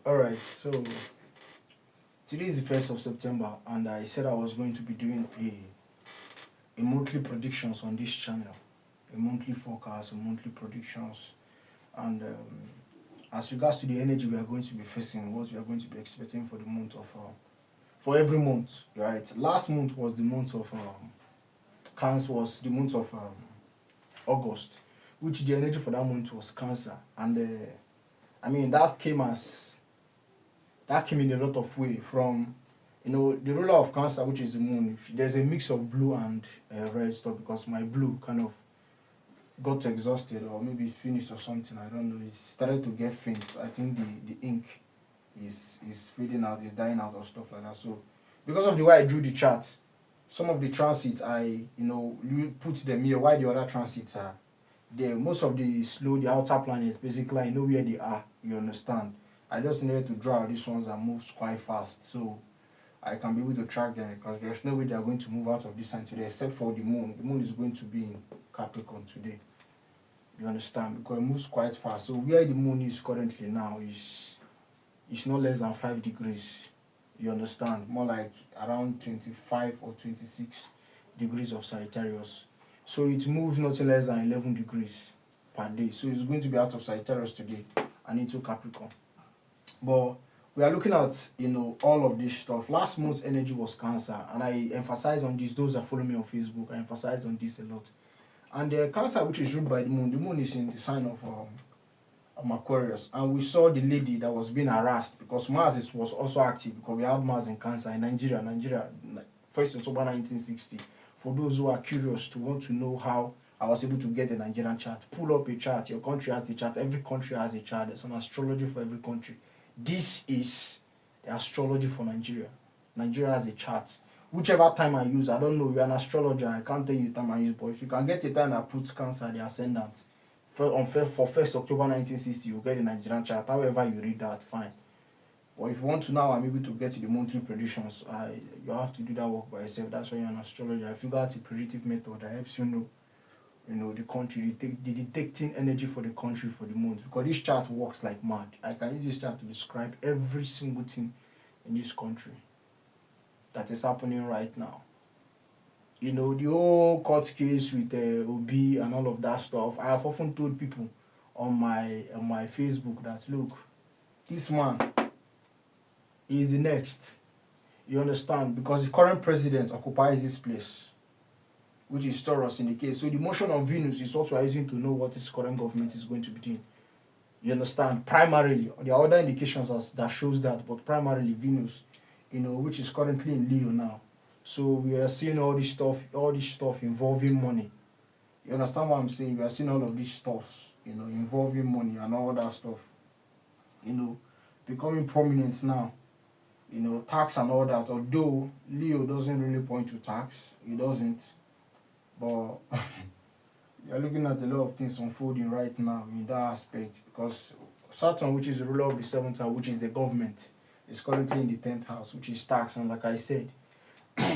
Alright, so today is the 1st of September, and I said I was going to be doing a monthly predictions on this channel, a monthly forecast, a monthly predictions, and as regards to the energy we are going to be facing, what we are going to be expecting for the month of, for every month, right? Last month was the month of, Cancer was the month of August, which the energy for that month was Cancer, and I mean that came in a lot of way from, the ruler of Cancer, which is the moon. If there's a mix of blue and red stuff, because my blue kind of got exhausted, or maybe it's finished or something, I don't know. It started to get faint. I think the ink is fading out, is dying out or stuff like that. So because of the way I drew the chart, some of the transits I put them here, while the other transits are there. Most of the outer planets, basically I know where they are, you understand. I just needed to draw these ones that moves quite fast, so I can be able to track them, because there's no way they are going to move out of this sign today, except for the moon. The moon is going to be in Capricorn today, you understand, because it moves quite fast. So where the moon is currently now is not less than 5 degrees, you understand, more like around 25 or 26 degrees of Sagittarius. So it moves nothing less than 11 degrees per day. So it's going to be out of Sagittarius today and into Capricorn. But we are looking at all of this stuff. Last month's energy was Cancer, and I emphasize on this. Those that follow me on Facebook, I emphasize on this a lot. And Cancer, which is ruled by the moon is in the sign of Aquarius, and we saw the lady that was being harassed because Mars was also active, because we have Mars in Cancer in Nigeria. 1st October 1960. For those who are curious to want to know how I was able to get a Nigerian chart, pull up a chart. Your country has a chart. Every country has a chart. There's an astrology for every country. This is the astrology for Nigeria. Nigeria has a chart. Whichever time I use, I don't know, you're an astrologer, I can't tell you the time I use, but if you can get a time that puts Cancer, the ascendant, for 1st October 1960, you'll get the Nigerian chart. However you read that, fine. But if you want to now, I'm able to get to the monthly predictions, you have to do that work by yourself. That's why you're an astrologer. I figure out a predictive method that helps you know the country, the detecting energy for the country for the month, because this chart works like mad. I can use this chart to describe every single thing in this country that is happening right now. The whole court case with Obi and all of that stuff. I have often told people on my Facebook that, look, this man is the next. You understand? Because the current president occupies this place, which is Taurus in the case. So the motion of Venus is what we are using to know what his current government is going to be doing. You understand? Primarily, there are other indications that shows that, but primarily Venus, which is currently in Leo now. So we are seeing all this stuff involving money. You understand what I'm saying? We are seeing all of this stuff, involving money and all that stuff, becoming prominent now. Tax and all that. Although Leo doesn't really point to tax, he doesn't. But you're looking at a lot of things unfolding right now in that aspect, because Saturn, which is the ruler of the 7th house, which is the government, is currently in the 10th house, which is tax. And like I said,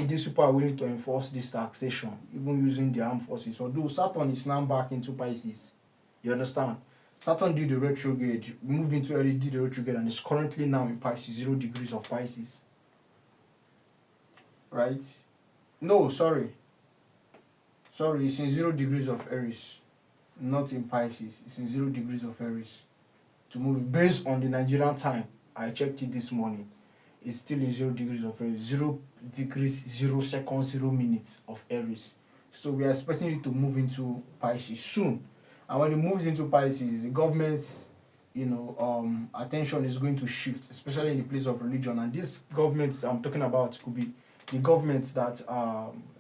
these people are willing to enforce this taxation, even using the armed forces. Although Saturn is now back into Pisces, you understand? Saturn did the retrograde, moved into did the retrograde, and is currently now in Pisces, 0 degrees of Pisces. Right? No, sorry, it's in 0 degrees of Aries, not in Pisces. It's in 0 degrees of Aries. To move based on the Nigerian time, I checked it this morning. It's still in 0 degrees of Aries, 0 degrees, 0 seconds, 0 minutes of Aries. So we are expecting it to move into Pisces soon. And when it moves into Pisces, the government's attention is going to shift, especially in the place of religion. And this government I'm talking about could be the government that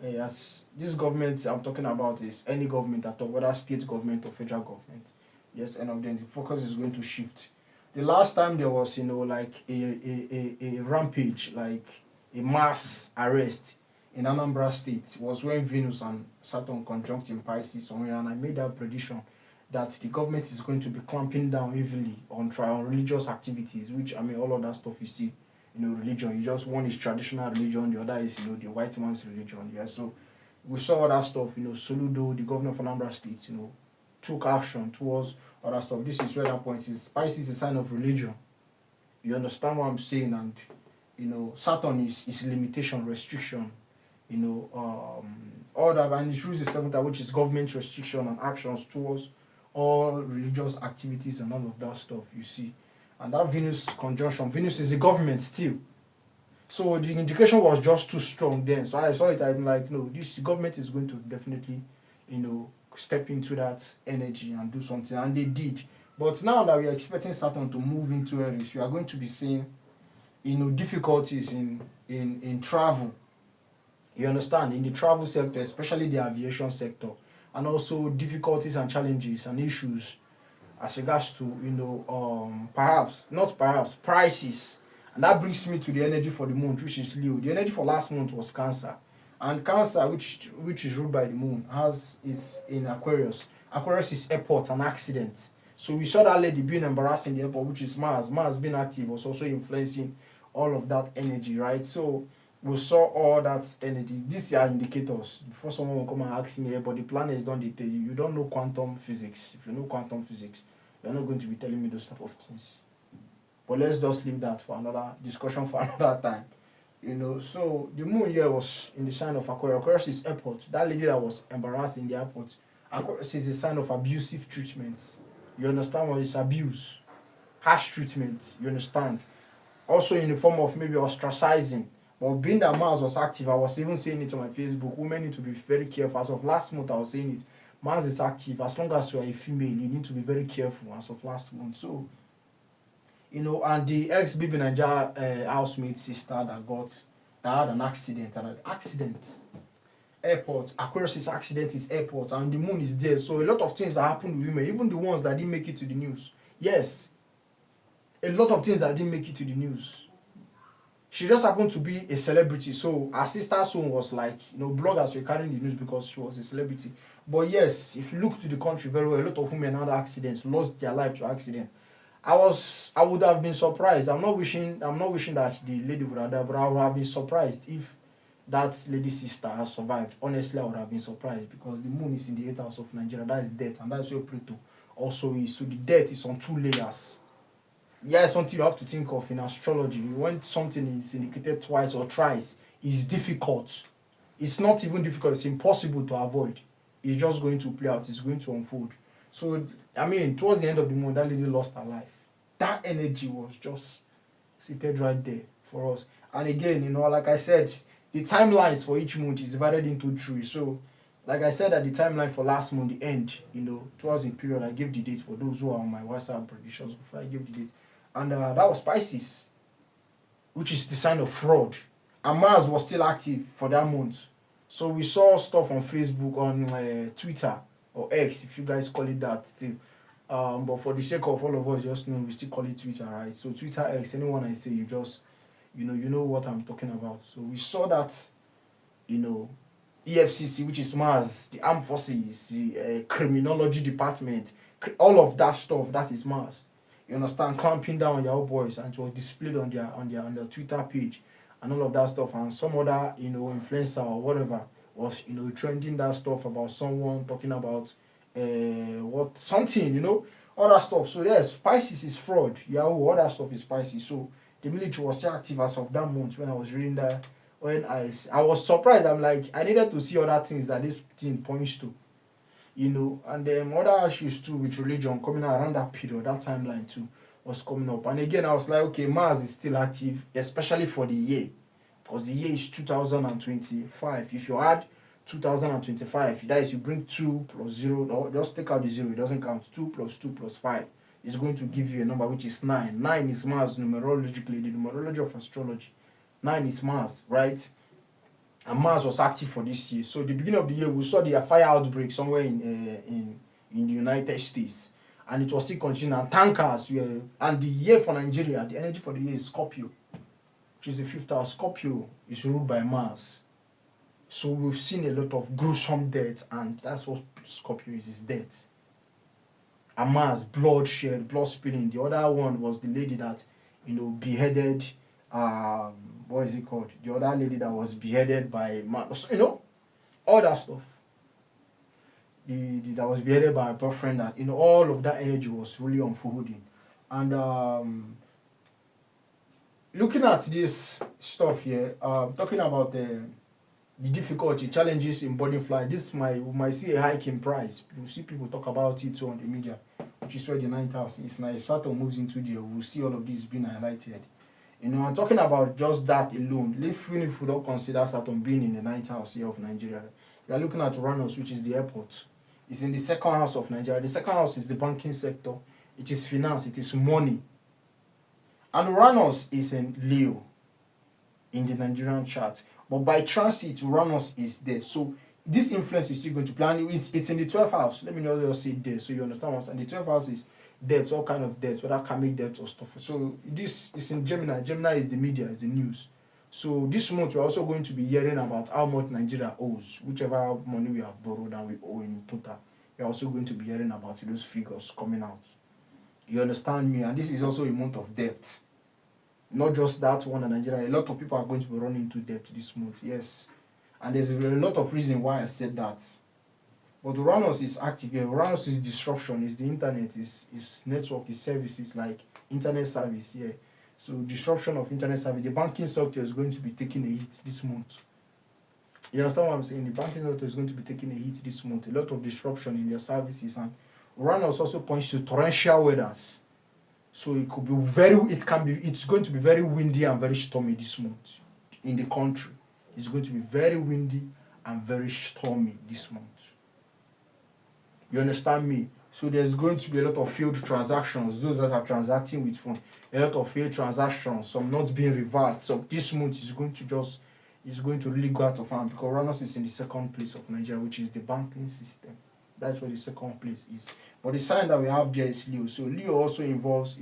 this government I'm talking about is any government at all, whether state government or federal government. Yes, and then the focus is going to shift. The last time there was like a rampage, like a mass arrest in Anambra State, was when Venus and Saturn conjunct in Pisces somewhere, and I made that prediction that the government is going to be clamping down heavily on religious activities, which, all of that stuff you see, religion. One is traditional religion, the other is, the white man's religion. Yeah, so we saw all that stuff, Soludo, the governor of Anambra State, took action towards all that stuff. This is where that point is. Pisces is a sign of religion. You understand what I'm saying? And Saturn is limitation, restriction, all that, and it rules the seventh house, which is government restriction and actions towards all religious activities and all of that stuff, you see. And that Venus conjunction, Venus is the government still. So the indication was just too strong then. So I saw it, I'm like, no, this government is going to definitely, step into that energy and do something. And they did. But now that we are expecting Saturn to move into Aries, we are going to be seeing, difficulties in travel. You understand? In the travel sector, especially the aviation sector, and also difficulties and challenges and issues as regards to, perhaps, not perhaps, prices. And that brings me to the energy for the month, which is Leo. The energy for last month was Cancer. And Cancer, which is ruled by the moon, is in Aquarius. Aquarius is airport and accident. So we saw that lady being embarrassed in the airport, which is Mars. Mars being active was also influencing all of that energy, right? So we saw all that energy. These are indicators. Before someone will come and ask me, but the planets don't detail you. You don't know quantum physics. If you know quantum physics, you're not going to be telling me those type of things. But let's just leave that for another discussion for another time. So the moon here was in the sign of Aquarius. Aquarius is airport. That lady that was embarrassed in the airport. Aquarius is a sign of abusive treatments. You understand what is abuse? Harsh treatment. You understand? Also in the form of maybe ostracizing. But being that Mars was active, I was even saying it on my Facebook. Women need to be very careful. As of last month, I was saying it. Mars is active. As long as you are a female, you need to be very careful as of last month. So, and the ex-BB Nigeria housemate sister that had an accident. Airport. Aquarius' accident is airport. And the moon is there. So a lot of things that happened with women, even the ones that didn't make it to the news. Yes. A lot of things that didn't make it to the news. She just happened to be a celebrity. So her sister's son was like, bloggers were carrying the news because she was a celebrity. But yes, if you look to the country very well, a lot of women had accidents, lost their life to accident. I would have been surprised. I'm not wishing that the lady would have died, but I would have been surprised if that lady's sister has survived. Honestly, I would have been surprised because the moon is in the 8th house of Nigeria. That is death, and that's where Pluto also is. So the death is on 2 layers. Yeah, it's something you have to think of in astrology. When something is indicated twice or thrice, it's difficult. It's not even difficult, it's impossible to avoid. It's just going to play out, it's going to unfold. So, towards the end of the month, that lady lost her life. That energy was just seated right there for us. And again, like I said, the timelines for each month is divided into 3. So, like I said, at the timeline for last month, the end, towards the period, I gave the date for those who are on my WhatsApp predictions before I gave the date. And that was Pisces, which is the sign of fraud. And Mars was still active for that month. So we saw stuff on Facebook, on Twitter, or X, if you guys call it that still. But for the sake of all of us, just know we still call it Twitter, right? So Twitter X, anyone I say, you just, you know what I'm talking about. So we saw that, EFCC, which is Mars, the Armed Forces, the Criminology Department, all of that stuff, that is Mars. You understand, clamping down on Yahoo boys, and it was displayed on their Twitter page and all of that stuff. And some other influencer or whatever was trending that stuff about someone talking about all that stuff. So yes, Pisces is fraud. Yahoo, all that stuff is Pisces. So the military was so active as of that month when I was reading that. When I was surprised, I'm like, I needed to see other things that this thing points to. And then other issues too with religion coming out around that period, that timeline too was coming up. And again, I was like, okay, Mars is still active, especially for the year, because the year is 2025. If you add 2025, that is, you bring 2 plus 0, or just take out the 0, it doesn't count. 2 plus 2 plus 5 is going to give you a number which is 9. 9 is Mars numerologically, the numerology of astrology. 9 is Mars, right? And Mars was active for this year. So the beginning of the year, we saw the fire outbreak somewhere in the United States, and it was still continuing. And tankers were, and the year for Nigeria, the energy for the year is Scorpio, which is the 5th house. Scorpio is ruled by Mars. So we've seen a lot of gruesome deaths, and that's what Scorpio is death. And Mars, bloodshed, blood spilling. The other one was the lady that beheaded. What is it called? The other lady that was beheaded by all that stuff. That was beheaded by a boyfriend, and all of that energy was really unfolding. And looking at this stuff here, talking about the difficulty, challenges in boarding flight, this might see a hike in price. You see people talk about it too on the media, which is where the ninth house is now. If Saturn moves into there, we'll see all of this being highlighted. I'm talking about just that alone. Even if we don't consider Saturn being in the ninth house here of Nigeria, we are looking at Uranus, which is the airport. It's in the second house of Nigeria. The second house is the banking sector. It is finance. It is money. And Uranus is in Leo in the Nigerian chart. But by transit, Uranus is there. So this influence is still going to play. And it's in the 12th house. Let me not just say there so you understand what's. And the 12th house is debt, all kind of debt, whether karmic debt or stuff. So this is in Gemini. Gemini is the media, is the news. So this month we're also going to be hearing about how much Nigeria owes, whichever money we have borrowed and we owe in total. We're also going to be hearing about those figures coming out. You understand me? And this is also a month of debt. Not just that one in Nigeria. A lot of people are going to be running into debt this month. Yes. And there's a lot of reason why I said that. But Uranus is active here. Uranus is disruption, is the internet, is network, is services like internet service here. So disruption of internet service. The banking sector is going to be taking a hit this month. You understand what I'm saying? The banking sector is going to be taking a hit this month. A lot of disruption in their services. And Uranus also points to torrential weathers. So it could be it's going to be very windy and very stormy this month in the country. It's going to be very windy and very stormy this month. You understand me? So there's going to be a lot of failed transactions, those that are transacting with phone, a lot of failed transactions, some not being reversed. So this month is going to really go out of hand because Uranus is in the second place of Nigeria, which is the banking system. That's where the second place is. But the sign that we have there is Leo. So Leo also involves,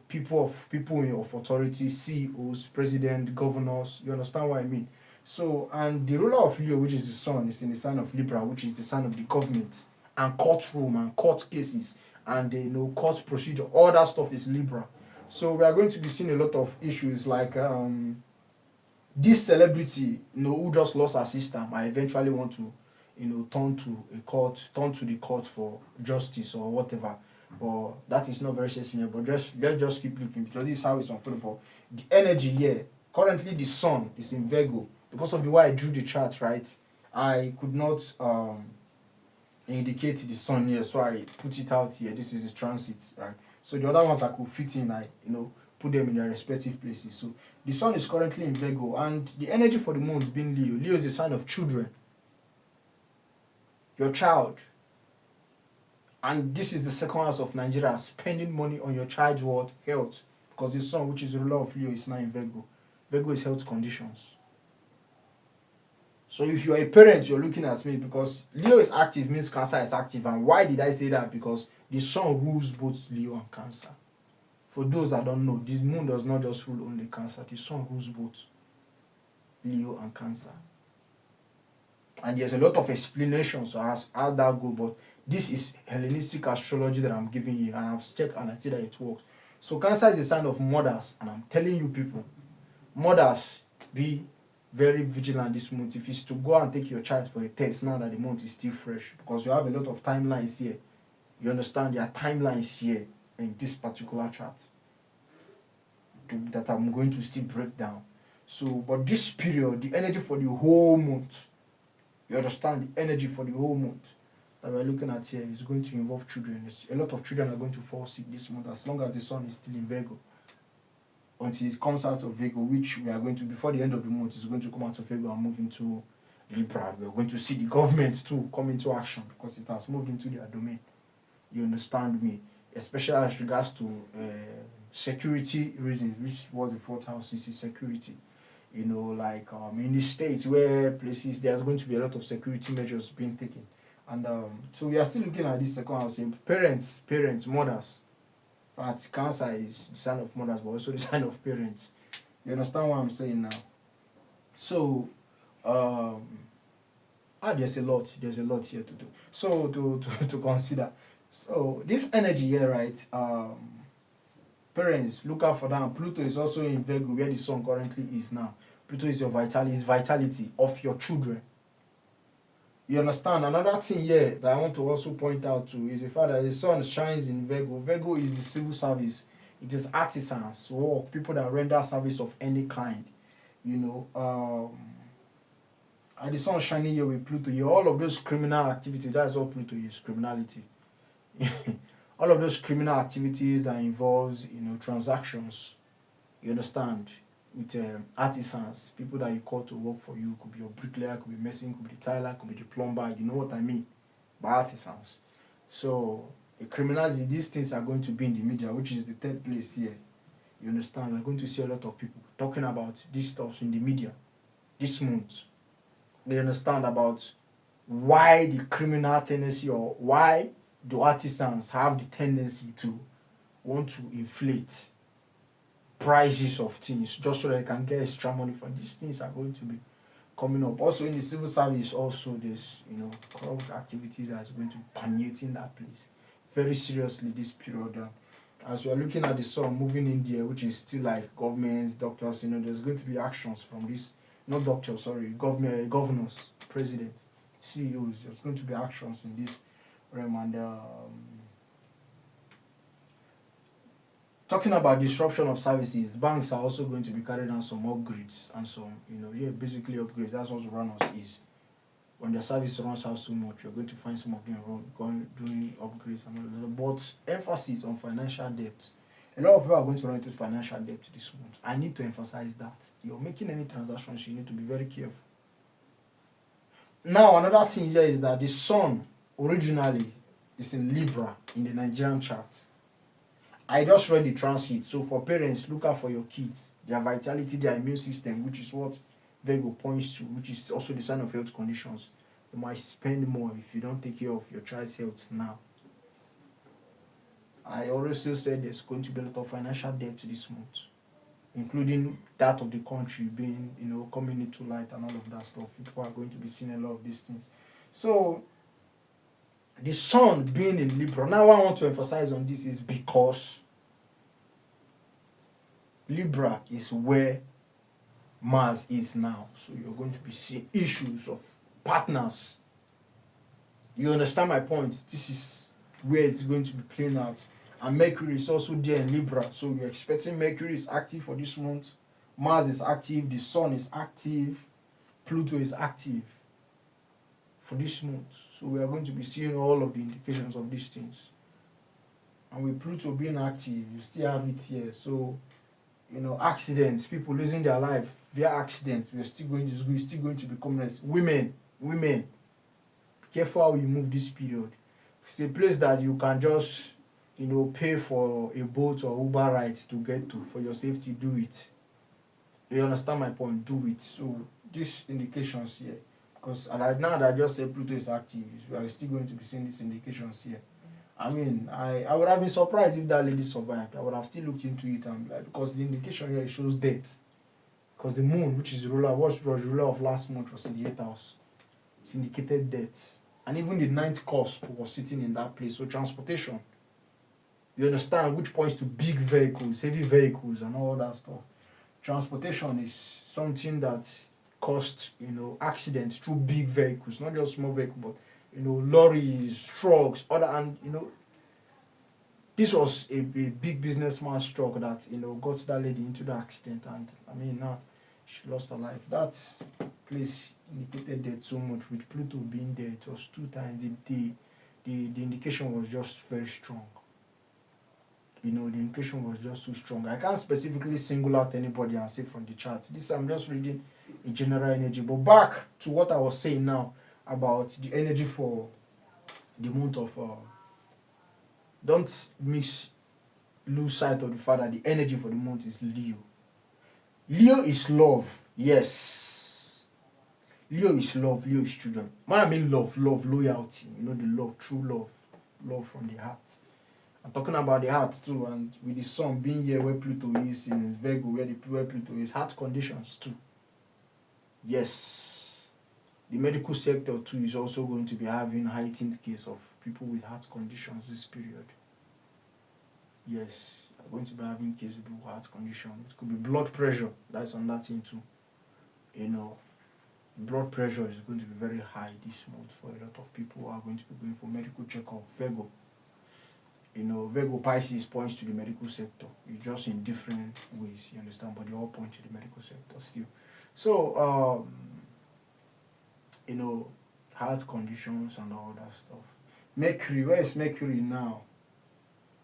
people of authority, CEOs, president, governors. You understand what I mean? So, and the ruler of Leo, which is the sun, is in the sign of Libra, which is the sign of the government and courtroom and court cases and court procedure. All that stuff is Libra. So we are going to be seeing a lot of issues like this celebrity, who just lost her sister, might eventually want to turn to the court for justice or whatever. But that is not very sensible. But let's just keep looking because this is how it's unfoldable. The energy here, currently the sun is in Virgo. Because of the way I drew the chart, right? I could not indicate the sun here, so I put it out here. This is the transit, right? So the other ones I could fit in, I put them in their respective places. So the sun is currently in Virgo, and the energy for the month being Leo. Leo is the sign of children. Your child. And this is the second house of Nigeria, spending money on your child's health. Because the sun, which is the ruler of Leo, is now in Virgo. Virgo is health conditions. So if you are a parent, you're looking at me because Leo is active means Cancer is active. And why did I say that? Because the sun rules both Leo and Cancer. For those that don't know, the moon does not just rule only Cancer. The sun rules both Leo and Cancer. And there's a lot of explanations as how that goes, but this is Hellenistic astrology that I'm giving you, and I've checked and I see that it works. So Cancer is a sign of mothers, and I'm telling you people, mothers, be very vigilant this month. If it's to go and take your child for a test now that the month is still fresh, because you have a lot of timelines here. You understand? There are timelines here in this particular chart that I'm going to still break down. So, but this period, the energy for the whole month, you understand the energy for the whole month that we're looking at here is going to involve children. A lot of children are going to fall sick this month as long as the sun is still in Virgo. Until it comes out of Virgo, which we are going to, before the end of the month, is going to come out of Virgo and move into Libra. We are going to see the government too come into action because it has moved into their domain. You understand me? Especially as regards to security reasons, which was the fourth house is security. In the states where places, there's going to be a lot of security measures being taken. And so we are still looking at this second house. Parents, mothers. In fact, Cancer is the sign of mothers, but also the sign of parents. You understand what I'm saying now? So, there's a lot here to do. So, to consider. So, this energy here, right? Parents, look out for that. Pluto is also in Virgo, where the sun currently is now. Pluto is your vitality of your children. You understand? Another thing here that I want to also point out to is the fact that the sun shines in Virgo. Virgo is the civil service. It is artisans, work, people that render service of any kind. You know, and the sun shining here with Pluto here, all of those criminal activities, that's what Pluto is, criminality. All of those criminal activities that involves, transactions, you understand, with artisans, people that you call to work for you, could be your bricklayer, could be mason, could be the tiler, could be the plumber, you know what I mean, by artisans. So, the criminality, these things are going to be in the media, which is the third place here. You understand? We're going to see a lot of people talking about these stuff in the media this month. They understand about why the criminal tendency, or why do artisans have the tendency to want to inflate prices of things just so that they can get extra money for these things are going to be coming up. Also in the civil service, also there's corrupt activities that's going to be permeating that place very seriously this period. As we are looking at the sun moving in there, which is still like governments, doctors, there's going to be actions from this, not doctors, sorry, governors, president, CEOs. There's going to be actions in this realm. And talking about disruption of services, banks are also going to be carrying out some upgrades and some, basically upgrades. That's what Uranus is. When their service runs out so much, you're going to find some of them doing upgrades and all that. But emphasis on financial debt. A lot of people are going to run into financial debt this month. I need to emphasize that. You're making any transactions, you need to be very careful. Now, another thing here is that the sun originally is in Libra in the Nigerian chart. I just read the transit. So for parents, look out for your kids, their vitality, their immune system, which is what Virgo points to, which is also the sign of health conditions. You might spend more if you don't take care of your child's health now. I also said there's going to be a lot of financial debt this month, including that of the country being, coming into light and all of that stuff. People are going to be seeing a lot of these things. So, the sun being in Libra. Now, what I want to emphasize on this is because Libra is where Mars is now. So you're going to be seeing issues of partners. You understand my point? This is where it's going to be playing out. And Mercury is also there in Libra. So you're expecting Mercury is active for this month. Mars is active. The Sun is active. Pluto is active for this month. So we are going to be seeing all of the indications of these things. And with Pluto being active, you still have it here. So accidents, people losing their life via accidents, we're still going to be common. Women, careful how you move this period. If it's a place that you can just, pay for a boat or Uber ride to get to for your safety, do it. You understand my point? Do it. So these indications here, because now that I just said Pluto is active, we are still going to be seeing these indications here. I mean, I would have been surprised if that lady survived. I would have still looked into it, and because the indication here shows death. Because the moon, which is the ruler, was ruler of last month, was in the 8th house. It indicated death. And even the 9th cusp was sitting in that place. So transportation, you understand, which points to big vehicles, heavy vehicles, and all that stuff. Transportation is something that caused, accidents through big vehicles, not just small vehicles, but lorries, trucks, this was a big businessman's truck that, got that lady into the accident. And, now she lost her life. That place indicated death so much. With Pluto being there, it was 2 times. The indication was just very strong. The indication was just too strong. I can't specifically single out anybody and say from the chart. This, I'm just reading a general energy. But back to what I was saying now, about the energy for the month of don't lose sight of the fact that the energy for the month is Leo. Leo is love, yes. Leo is love, Leo is children. When I mean love, loyalty, the love, true love from the heart. I'm talking about the heart too, and with the sun being here where Pluto is in Virgo, where Pluto is, heart conditions too. Yes. The medical sector too is also going to be having heightened case of people with heart conditions this period. Yes, are going to be having cases of people with heart conditions. It could be blood pressure. That's on that thing too. Blood pressure is going to be very high this month for a lot of people who are going to be going for medical checkup. Virgo. Virgo Pisces points to the medical sector. It's just in different ways, you understand, but they all point to the medical sector still. So, heart conditions and all that stuff. Mercury, where is Mercury now?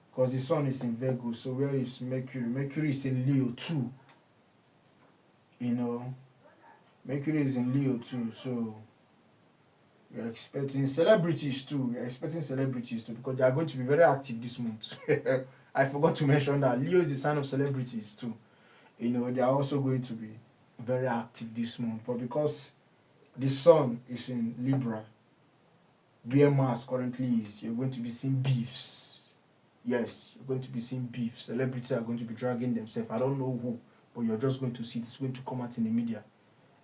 Because the sun is in Virgo, so where is Mercury? Mercury is in Leo too. Mercury is in Leo too, so we are expecting celebrities too. Because they are going to be very active this month. I forgot to mention that Leo is the sign of celebrities too. They are also going to be very active this month. But because the sun is in Libra, where Mars currently is, you're going to be seeing beefs. Yes, you're going to be seeing beefs. Celebrities are going to be dragging themselves. I don't know who, but you're just going to see it. It's going to come out in the media.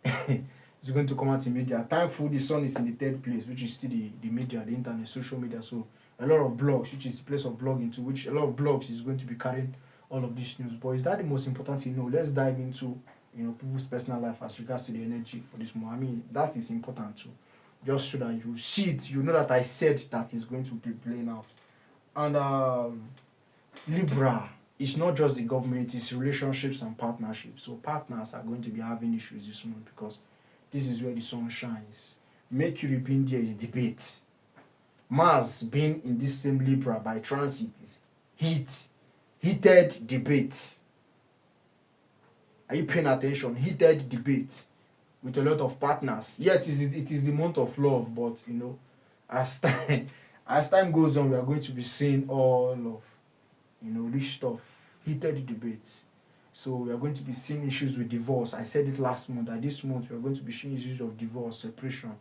It's going to come out in media. Thankfully, the sun is in the third place, which is still the media, the internet, social media. So a lot of blogs, which is the place of blogging, to which a lot of blogs is going to be carrying all of this news. But is that the most important thing? Let's dive into people's personal life as regards to the energy for this month. I mean, that is important too. Just so that you see it, you know that I said that is going to be playing out. And Libra, it's not just the government, it's relationships and partnerships. So partners are going to be having issues this month because this is where the sun shines. Mercury being there is debate. Mars being in this same Libra by transit is heated debate. Are you paying attention? Heated debate with a lot of partners. Yet it is the month of love, but as time goes on, we are going to be seeing all of this stuff, heated debates. So we are going to be seeing issues with divorce. I said it last month that this month we are going to be seeing issues of divorce, separation.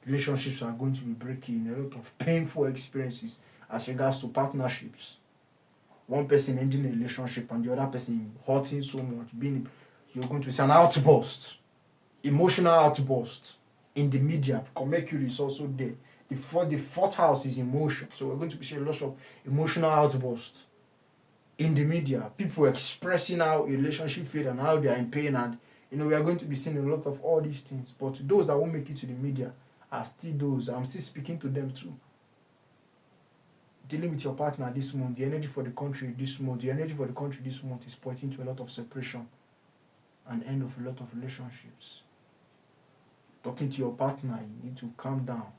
Relationships are going to be breaking. A lot of painful experiences as regards to partnerships. One person ending a relationship and the other person hurting so much. You're going to see an outburst, emotional outburst in the media. Because Mercury is also there. The fourth house is emotion. So we're going to be seeing a lot of emotional outbursts in the media, people expressing how a relationship failed and how they are in pain, and we are going to be seeing a lot of all these things. But those that won't make it to the media are still those. I'm still speaking to them too. Dealing with your partner this month, the energy for the country this month is pointing to a lot of separation and end of a lot of relationships. Talking to your partner, you need to calm down.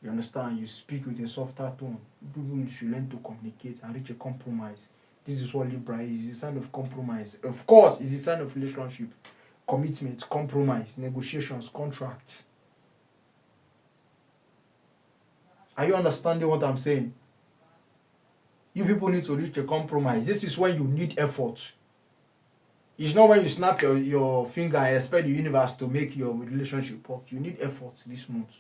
You understand? You speak with a softer tone. People should learn to communicate and reach a compromise. This is what Libra is. It's a sign of compromise. Of course, it's a sign of relationship. Commitment, compromise, negotiations, contracts. Are you understanding what I'm saying? You people need to reach a compromise. This is when you need effort. It's not when you snap your finger and expect the universe to make your relationship work. You need effort this month.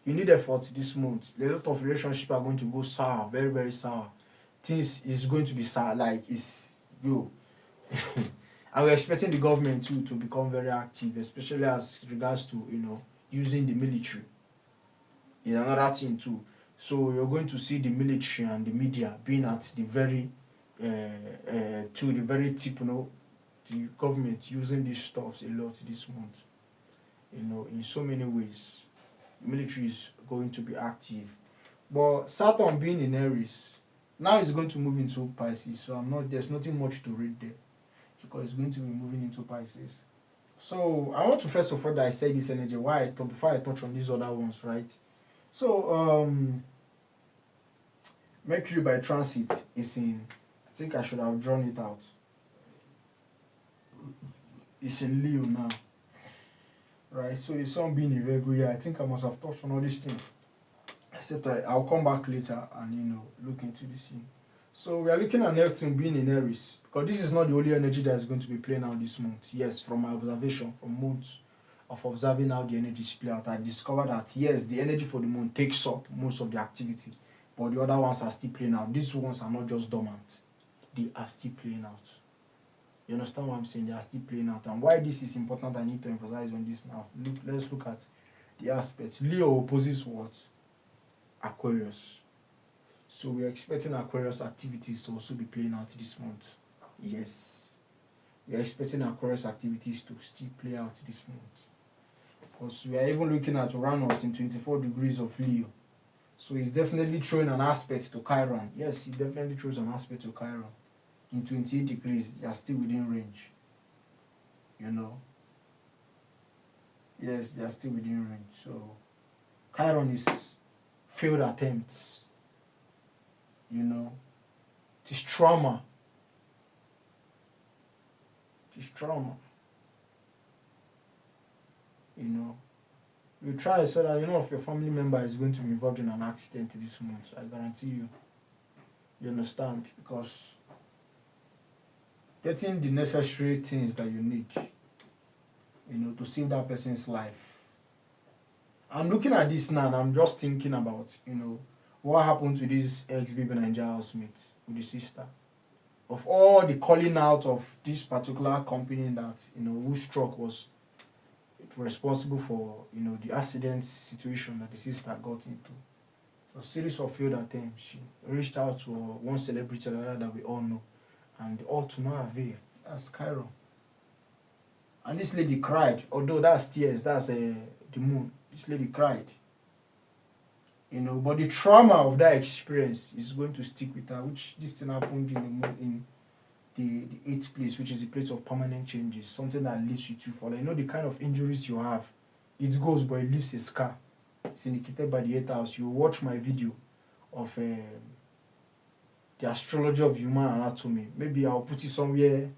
You need effort this month. A lot of relationships are going to go sour, very, very sour. Things is going to be sour, like it's you. And we're expecting the government too to become very active, especially as regards to using the military. Is another thing too. So you're going to see the military and the media being at the very to the very tip, the government using these stuffs a lot this month. In so many ways. The military is going to be active. But Saturn being in Aries, now it's going to move into Pisces. So there's nothing much to read there. Because it's going to be moving into Pisces. So I want to first of all that I say this energy before I touch on these other ones, right? So Mercury by transit is in, I think I should have drawn it out. It's in Leo now. Right, so the sun being in Virgo, I think I must have touched on all these things. Except I'll come back later and look into this thing. So we are looking at Neptune being in Aries, because this is not the only energy that is going to be playing out this month. Yes, from my observation, from months of observing how the energies play out, I discovered that yes, the energy for the moon takes up most of the activity, but the other ones are still playing out. These ones are not just dormant; they are still playing out. You understand what I'm saying? They are still playing out. And why this is important, I need to emphasize on this now. Let's look at the aspect. Leo opposes what? Aquarius. So we are expecting Aquarius activities to also be playing out this month. Yes. We are expecting Aquarius activities to still play out this month. Because we are even looking at Uranus in 24 degrees of Leo. So it's definitely throwing an aspect to Chiron. Yes, it definitely throws an aspect to Chiron. In 28 degrees, you are still within range. You know. Yes, they are still within range. So Chiron is failed attempts. You know. It is trauma. It is trauma. You know. You try so that if your family member is going to be involved in an accident this month. I guarantee you. You understand? Because getting the necessary things that you need, to save that person's life. I'm looking at this now and I'm just thinking about, what happened to this ex-baby Nigeria housemate with the sister. Of all the calling out of this particular company that, whose stroke was responsible for, the accident situation that the sister got into. A series of failed attempts. She reached out to one celebrity that we all know, and all to no avail. That's Chiron. And this lady cried, although that's tears, that's the moon. This lady cried. But the trauma of that experience is going to stick with her, which this thing happened in the moon, in the eighth place, which is the place of permanent changes, something that lives with you for the kind of injuries you have. It goes, but it leaves a scar. It's indicated by the 8th house. You watch my video of the astrology of human anatomy. Maybe I'll put it somewhere,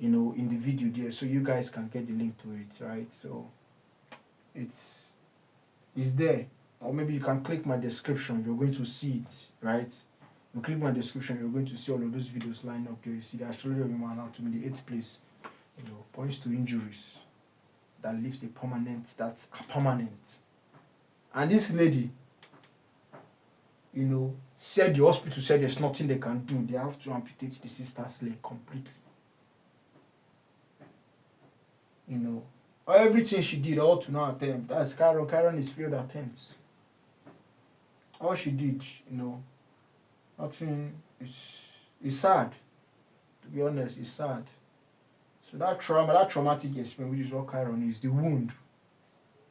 in the video there, so you guys can get the link to it, right? So it's there. Or maybe you can click my description. You're going to see it, right? You click my description, you're going to see all of those videos lined up there. You see the astrology of human anatomy, the 8th place, points to injuries that leaves that's permanent. And this lady, said the hospital said there's nothing they can do. They have to amputate the sister's leg completely. Everything she did, all to no attempt. That's Chiron. Chiron is failed attempts. All she did, nothing. It's sad. To be honest, it's sad. So that traumatic experience, which is what Chiron is, the wound.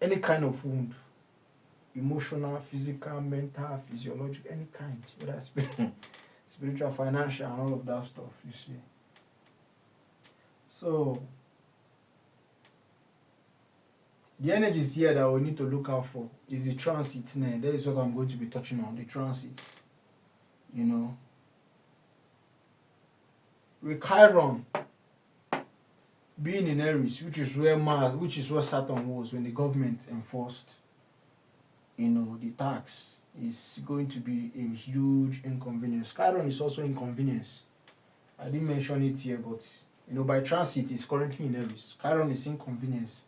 Any kind of wound. Emotional, physical, mental, physiological, any kind. Whether spiritual, financial, and all of that stuff, you see. So the energies here that we need to look out for is the transit. That is what I'm going to be touching on, the transits. With Chiron being in Aries, which is where Saturn was when the government enforced, the tax, is going to be a huge inconvenience. Chiron is also inconvenience. I didn't mention it here, but by transit it's currently in Aries. Chiron is inconvenience.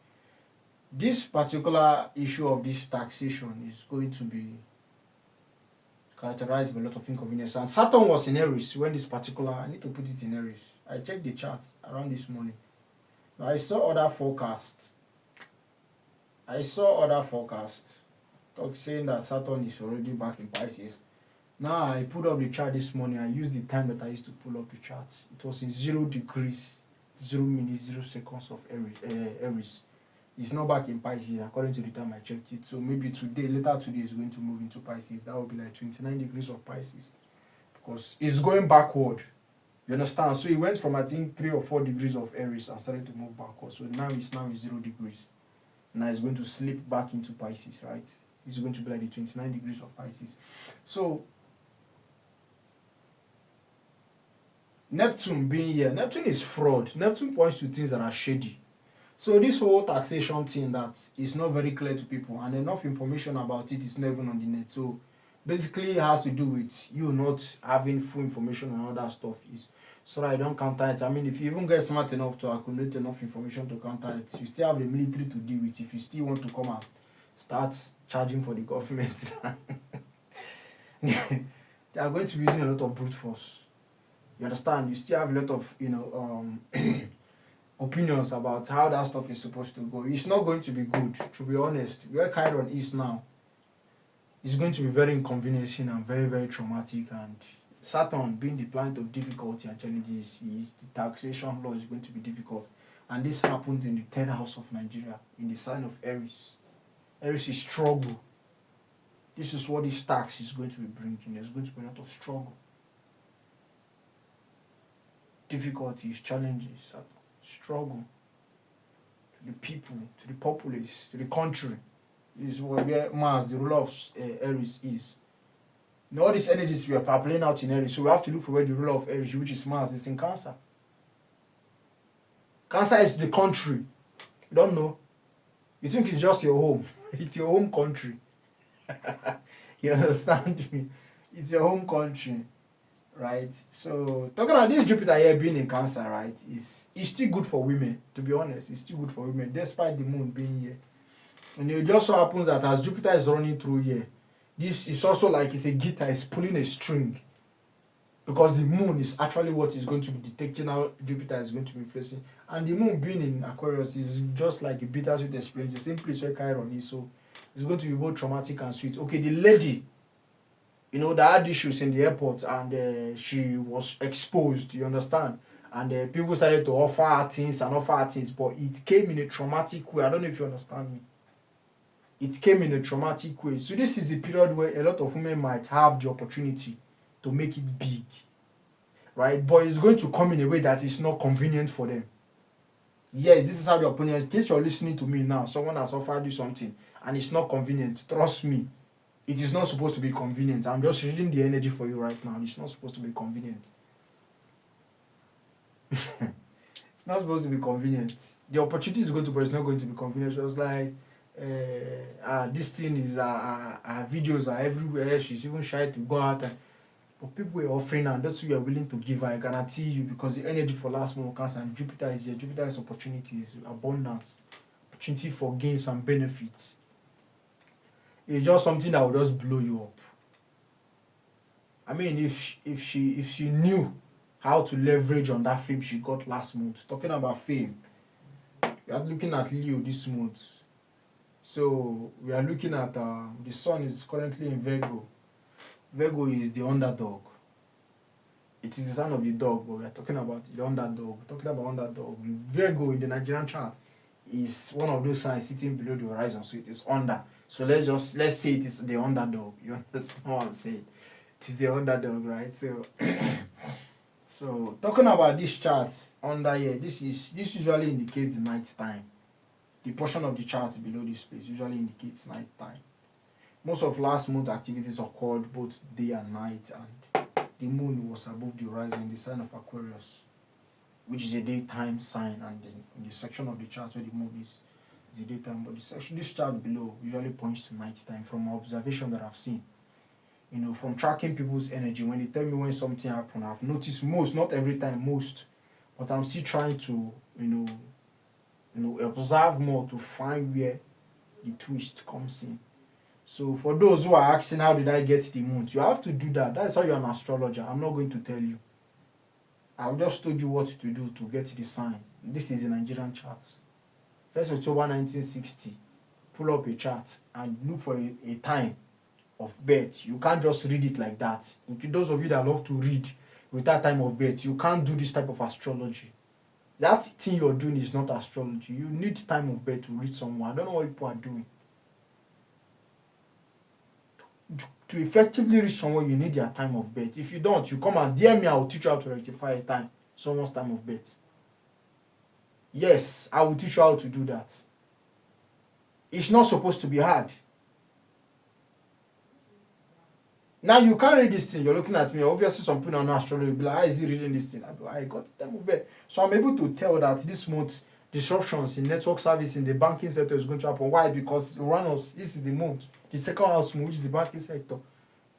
This particular issue of this taxation is going to be characterized by a lot of inconvenience. And Saturn was in Aries when this particular, I need to put it in Aries. I checked the chart around this morning. Now I saw other forecasts saying that Saturn is already back in Pisces. Now I put up the chart this morning. I used the time that I used to pull up the chart. It was in 0 degrees, 0 minutes, 0 seconds of Aries. It's not back in Pisces according to the time I checked it. So maybe later today is going to move into Pisces. That will be like 29 degrees of Pisces. Because it's going backward. You understand? So it went from, I think, 3 or 4 degrees of Aries and started to move backward. So now it's 0 degrees. Now it's going to slip back into Pisces, right? It's going to be like the 29 degrees of Pisces. So Neptune being here, Neptune is fraud. Neptune points to things that are shady. So this whole taxation thing that is not very clear to people, and enough information about it is not even on the net. So basically it has to do with you not having full information on all that stuff is so that I don't counter it. I mean, if you even get smart enough to accumulate enough information to counter it, you still have the military to deal with. If you still want to come and start charging for the government, they are going to be using a lot of brute force. You understand? You still have a lot of opinions about how that stuff is supposed to go. It's not going to be good, to be honest. Where Chiron is now is going to be very inconveniencing and very, very traumatic. And Saturn, being the planet of difficulty and challenges, is the taxation law is going to be difficult. And this happens in the 10th house of Nigeria, in the sign of Aries. Aries is struggle. This is what this tax is going to be bringing. There's going to be a lot of struggle, difficulties, challenges, struggle to the people, to the populace, to the country. This is where Mars, the ruler of Aries, is. All these energies we are playing out in Aries, so we have to look for where the ruler of Aries, which is Mars, is in Cancer. Cancer is the country. You don't know. You think it's just your home. It's your home country. You understand me? It's your home country, right? So talking about this Jupiter here being in Cancer, right, is still good for women. To be honest, it's still good for women, despite the moon being here. And it just so happens that as Jupiter is running through here, this is also like it's a guitar, it's pulling a string. Because the moon is actually what is going to be detecting how Jupiter is going to be facing. And the moon being in Aquarius is just like a bittersweet experience, the same place where Chiron is. So it's going to be both traumatic and sweet. Okay, the lady, that had issues in the airport and she was exposed, you understand? And people started to offer her things, but it came in a traumatic way. I don't know if you understand me. It came in a traumatic way. So this is a period where a lot of women might have the opportunity to make it big, right? But it's going to come in a way that is not convenient for them. Yes, this is how the opponent, in case you're listening to me now, someone has offered you something and it's not convenient. Trust me, it is not supposed to be convenient. I'm just reading the energy for you right now. It's not supposed to be convenient. It's not supposed to be convenient. The opportunity is going to, but it's not going to be convenient. So it's like, this thing is, her videos are everywhere. She's even shy to go out. But people are offering and that's what you are willing to give her. I guarantee you, because the energy for last month Cancer and Jupiter is here. Jupiter is opportunities, abundance, opportunity for gains and benefits. It's just something that will just blow you up. I mean, if she knew how to leverage on that fame she got last month. Talking about fame, we are looking at Leo this month. So we are looking at the sun is currently in Virgo. Virgo is the underdog. It is the sign of the dog, but we are talking about the underdog. We're talking about underdog. Virgo in the Nigerian chart is one of those signs sitting below the horizon, so it is under. So let's say it is the underdog. You understand what I'm saying? It is the underdog, right? So so talking about this chart under here, this usually indicates the night time. The portion of the chart below this place usually indicates night time. Most of last month activities occurred both day and night, and the moon was above the horizon in the sign of Aquarius, which is a daytime sign, and then in the section of the chart where the moon is a daytime. But this chart below usually points to night time from observation that I've seen. From tracking people's energy, when they tell me when something happened, I've noticed most, not every time, most, but I'm still trying to, observe more to find where the twist comes in. So for those who are asking how did I get the month, you have to do that. That's how you're an astrologer. I'm not going to tell you. I've just told you what to do to get the sign. This is a Nigerian chart. 1st October 1960. Pull up a chart and look for a time of birth. You can't just read it like that. Those of you that love to read with that time of birth, you can't do this type of astrology. That thing you're doing is not astrology. You need time of birth to read someone. I don't know what people are doing. To effectively reach someone, you need their time of birth. If you don't, you come and DM me, I will teach you how to rectify a time, someone's time of birth. Yes, I will teach you how to do that. It's not supposed to be hard. Now you can't read this thing. You're looking at me. Obviously, some people are not astrology. You'll be like, how is he reading this thing? I got the time of birth. So I'm able to tell that this month disruptions in network service in the banking sector is going to happen. Why? Because Uranus, this is the month, the second house moon, which is the banking sector.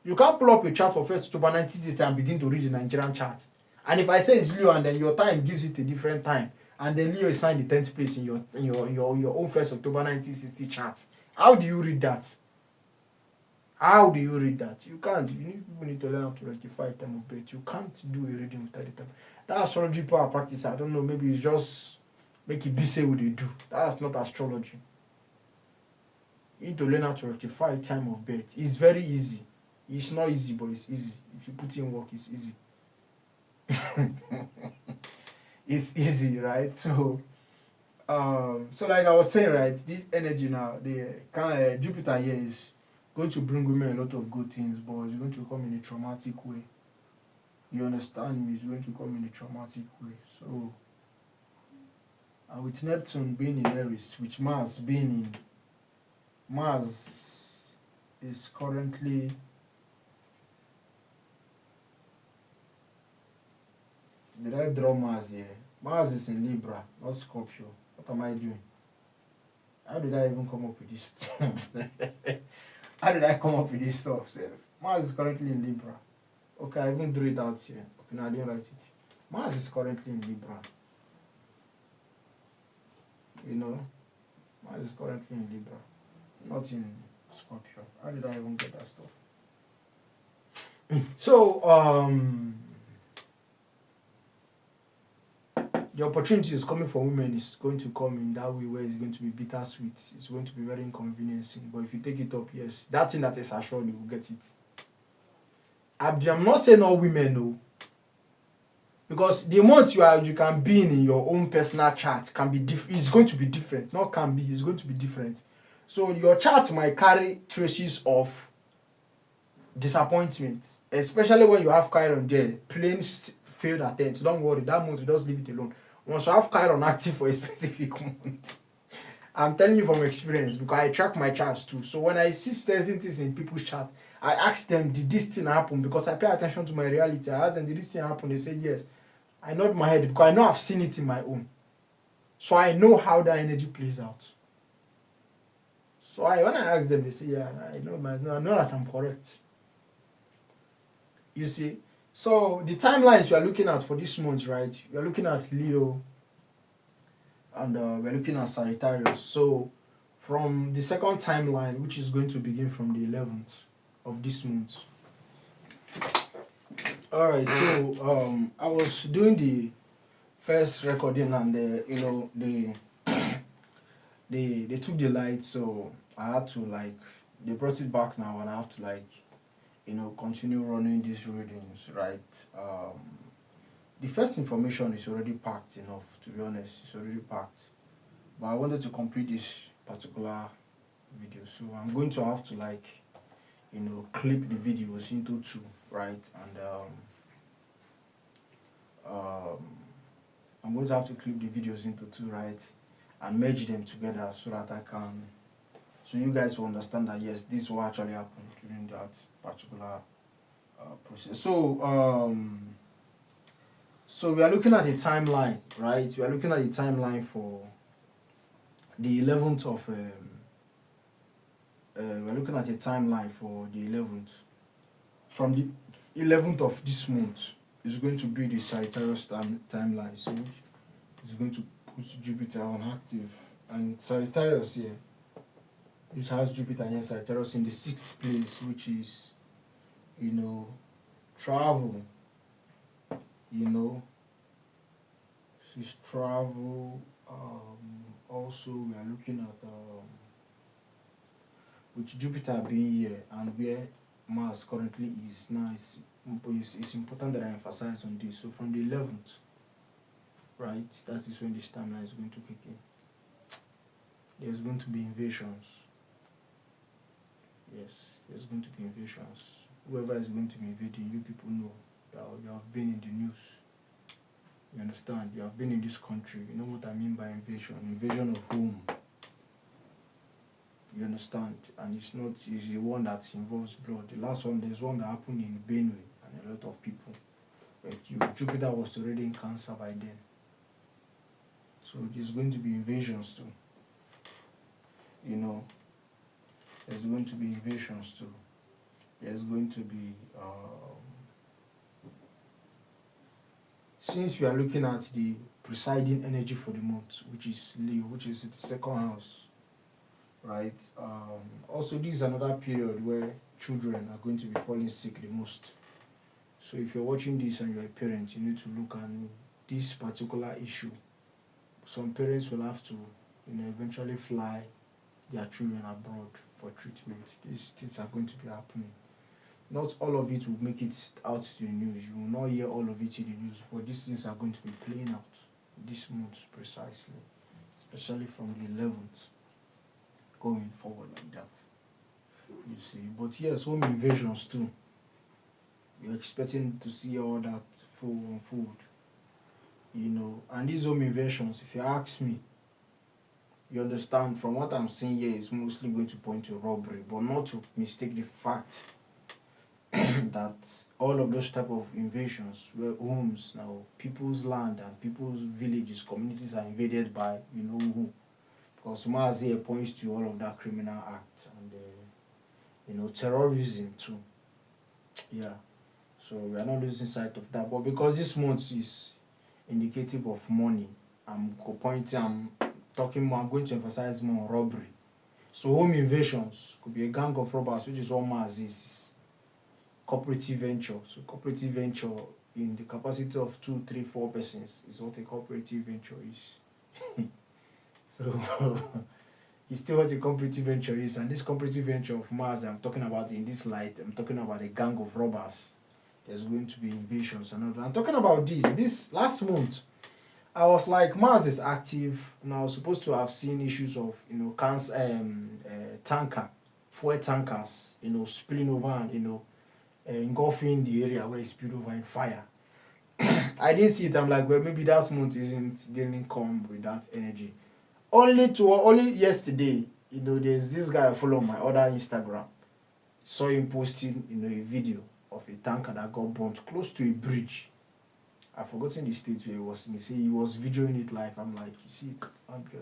You can't pull up a chart for 1st October 1960 and begin to read the Nigerian chart. And if I say it's Leo and then your time gives it a different time, and then Leo is now in the 10th place in your own 1st October 1960 chart, how do you read that? How do you read that? You can't. People need to learn how to rectify time of birth. You can't do a reading without the time. That astrology power practice, I don't know, maybe it's just make it be say what they do. That's not astrology. You need to learn how to rectify time of birth. It's very easy. It's not easy, but it's easy. If you put in work, it's easy. It's easy, right? So like I was saying, right, this energy now, the Jupiter here is going to bring women a lot of good things, but it's going to come in a traumatic way. You understand me? It's going to come in a traumatic way. So, and with Neptune being in Aries, with Mars being in, Mars is currently, did I draw Mars here? Mars is in Libra, not Scorpio. What am I doing? How did I even come up with this? How did I come up with this stuff, sir? Mars is currently in Libra. Okay, I even drew it out here. Okay, no, I didn't write it. Mars is currently in Libra. You know, Mars is currently in Libra, not in Scorpio. How did I even get that stuff? So, the opportunity is coming for women is going to come in that way where it's going to be bittersweet. It's going to be very inconveniencing. But if you take it up, yes, that thing that is assured, you will get it. I'm not saying all women, no. Because the amount you can be in your own personal chart can be different. It's going to be different. Not can be, it's going to be different. So your chart might carry traces of disappointment, especially when you have Chiron there. Plain failed attempts. Don't worry, that month you just leave it alone. Once you have Chiron active for a specific month, I'm telling you from experience because I track my charts too. So when I see certain things in people's chart, I ask them, did this thing happen? Because I pay attention to my reality. I ask them, did this thing happen? They say yes. I nod my head because I know I've seen it in my own. So I know how that energy plays out. So when I ask them, they say, yeah, I know that I'm correct. You see? So the timelines we are looking at for this month, right? We are looking at Leo and we're looking at Sagittarius. So from the second timeline, which is going to begin from the 11th of this month. Alright, so I was doing the first recording and they took the light, so I had to they brought it back now and I have to continue running these readings, right? The first information is already packed enough, to be honest. It's already packed. But I wanted to complete this particular video, so I'm going to have to clip the videos into two, right? And I'm going to have to clip the videos into two, right? And merge them together so that so you guys will understand that yes, this will actually happen during that particular process. So we are looking at the timeline, right? We are looking at the timeline for the 11th of we're looking at a timeline for the 11th. From the 11th of this month is going to be the Sagittarius timeline. So it's going to put Jupiter on active. And Sagittarius here, this has Jupiter and Sagittarius in the 6th place, which is, travel. It's travel. Also, we are looking at with Jupiter being here and where Mars currently is now, it's important that I emphasize on this. So from the 11th, right, that is when this timeline is going to kick in. There's going to be invasions. Yes, there's going to be invasions. Whoever is going to be invading, you people know. You have been in the news. You understand? You have been in this country. You know what I mean by invasion. Invasion of whom? You understand? And it's the one that involves blood. The last one, there's one that happened in Benue and a lot of people. Jupiter was already in Cancer by then. So there's going to be invasions too. There's going to be invasions too. There's going to be since we are looking at the presiding energy for the month, which is Leo, which is the second house, right? Also, this is another period where children are going to be falling sick the most. So if you're watching this and you're a parent, you need to look at this particular issue. Some parents will have to eventually fly their children abroad for treatment. These things are going to be happening. Not all of it will make it out to the news. You will not hear all of it in the news, but these things are going to be playing out this month precisely, especially from the 11th going forward like that. You see, but yes, home invasions too. You're expecting to see all that full unfold, And these home invasions, if you ask me, you understand from what I'm seeing here is mostly going to point to robbery, but not to mistake the fact that all of those type of invasions where homes now, people's land and people's villages, communities are invaded by you know who. Because Mars here points to all of that criminal act and terrorism too. Yeah. So we are not losing sight of that. But because this month is indicative of money, I'm talking more, I'm going to emphasize more on robbery. So home invasions could be a gang of robbers, which is what Mars is. Cooperative venture. So cooperative venture in the capacity of 2, 3, 4 persons is what a cooperative venture is. So it's still what a cooperative venture is, and this cooperative venture of Mars I'm talking about in this light, I'm talking about a gang of robbers. There's going to be invasions and all that. I'm talking about this last month. I was like, Mars is active, and I was supposed to have seen issues of tanker, fuel tankers, spilling over and engulfing the area where it spilled over in fire. I didn't see it. I'm like, well, maybe that month didn't come with that energy. Only yesterday, there's this guy I follow on my other Instagram. Saw him posting, a video of a tanker that got burnt close to a bridge. I've forgotten the state where he was in. He was videoing it live. I'm like, you see it?